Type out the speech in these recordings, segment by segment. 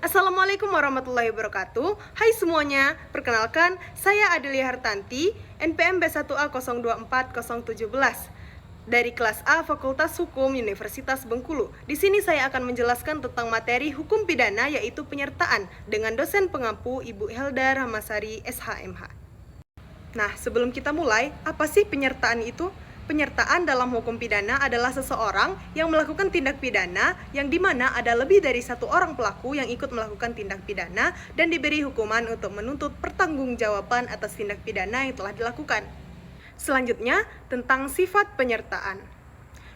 Assalamualaikum warahmatullahi wabarakatuh. Hai semuanya, perkenalkan saya Adelia Hartanti, NPM B1A 024017 dari kelas A Fakultas Hukum Universitas Bengkulu. Di sini saya akan menjelaskan tentang materi hukum pidana yaitu penyertaan dengan dosen pengampu Ibu Helda Rahmasari SHMH. Nah, sebelum kita mulai, apa sih penyertaan itu? Penyertaan dalam hukum pidana adalah seseorang yang melakukan tindak pidana yang dimana ada lebih dari satu orang pelaku yang ikut melakukan tindak pidana dan diberi hukuman untuk menuntut pertanggungjawaban atas tindak pidana yang telah dilakukan. Selanjutnya, tentang sifat penyertaan.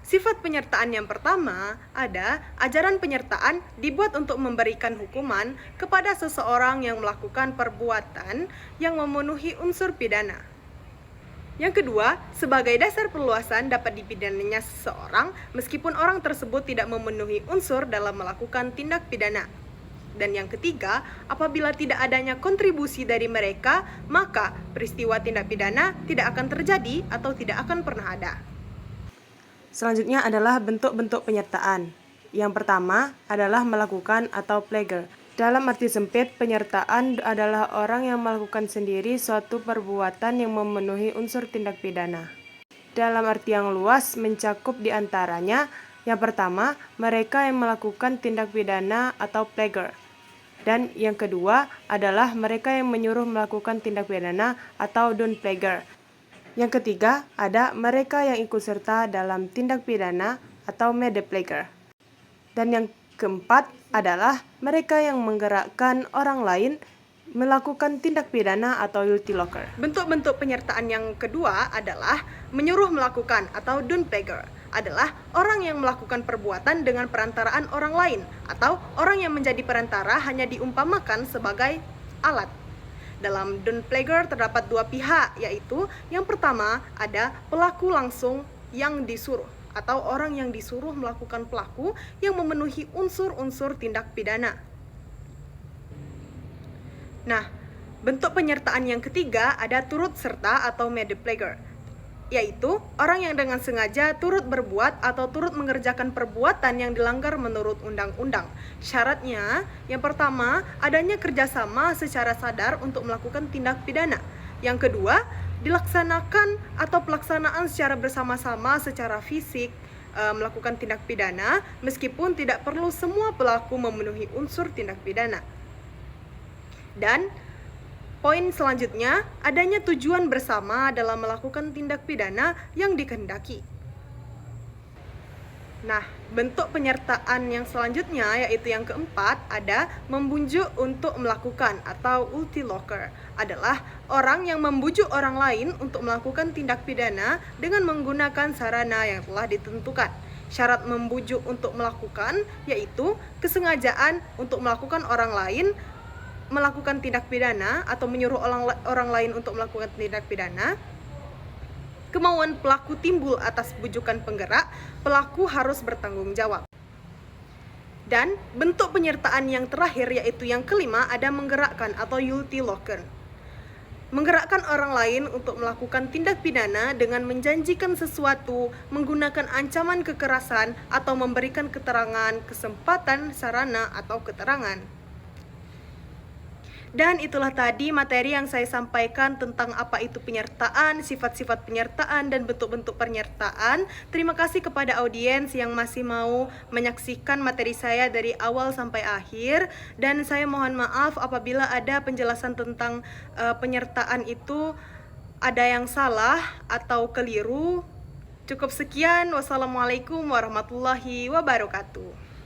Sifat penyertaan yang pertama ada ajaran penyertaan dibuat untuk memberikan hukuman kepada seseorang yang melakukan perbuatan yang memenuhi unsur pidana. Yang kedua, sebagai dasar perluasan dapat dipidananya seseorang meskipun orang tersebut tidak memenuhi unsur dalam melakukan tindak pidana. Dan yang ketiga, apabila tidak adanya kontribusi dari mereka, maka peristiwa tindak pidana tidak akan terjadi atau tidak akan pernah ada. Selanjutnya adalah bentuk-bentuk penyertaan. Yang pertama adalah melakukan atau plagiar. Dalam arti sempit, penyertaan adalah orang yang melakukan sendiri suatu perbuatan yang memenuhi unsur tindak pidana. Dalam arti yang luas, mencakup diantaranya yang pertama, mereka yang melakukan tindak pidana atau plagiar. Dan yang kedua adalah mereka yang menyuruh melakukan tindak pidana atau don't plagiar. Yang ketiga ada mereka yang ikut serta dalam tindak pidana atau made plagiar. Dan yang keempat adalah mereka yang menggerakkan orang lain melakukan tindak pidana atau multi-locker. Bentuk-bentuk penyertaan yang kedua adalah menyuruh melakukan atau don't plagiar. Adalah orang yang melakukan perbuatan dengan perantaraan orang lain atau orang yang menjadi perantara hanya diumpamakan sebagai alat. Dalam don't plagiar terdapat dua pihak, yaitu yang pertama ada pelaku langsung yang disuruh atau orang yang disuruh melakukan pelaku yang memenuhi unsur-unsur tindak pidana. Nah, bentuk penyertaan yang ketiga ada turut serta atau made plagiar, yaitu orang yang dengan sengaja turut berbuat atau turut mengerjakan perbuatan yang dilanggar menurut undang-undang. Syaratnya, yang pertama, adanya kerjasama secara sadar untuk melakukan tindak pidana. Yang kedua, dilaksanakan atau pelaksanaan secara bersama-sama secara fisik melakukan tindak pidana meskipun tidak perlu semua pelaku memenuhi unsur tindak pidana. Dan poin selanjutnya, adanya tujuan bersama dalam melakukan tindak pidana yang dikehendaki. Nah, bentuk penyertaan yang selanjutnya yaitu yang keempat ada membujuk untuk melakukan atau multi-locker. Adalah orang yang membujuk orang lain untuk melakukan tindak pidana dengan menggunakan sarana yang telah ditentukan. Syarat membujuk untuk melakukan yaitu kesengajaan untuk melakukan orang lain melakukan tindak pidana atau menyuruh orang lain untuk melakukan tindak pidana. Kemauan pelaku timbul atas bujukan penggerak, pelaku harus bertanggung jawab. Dan bentuk penyertaan yang terakhir yaitu yang kelima ada menggerakkan atau multi-locker. Menggerakkan orang lain untuk melakukan tindak pidana dengan menjanjikan sesuatu, menggunakan ancaman kekerasan atau memberikan keterangan, kesempatan, sarana atau keterangan. Dan itulah tadi materi yang saya sampaikan tentang apa itu penyertaan, sifat-sifat penyertaan, dan bentuk-bentuk penyertaan. Terima kasih kepada audiens yang masih mau menyaksikan materi saya dari awal sampai akhir. Dan saya mohon maaf apabila ada penjelasan tentang penyertaan itu ada yang salah atau keliru. Cukup sekian. Wassalamualaikum warahmatullahi wabarakatuh.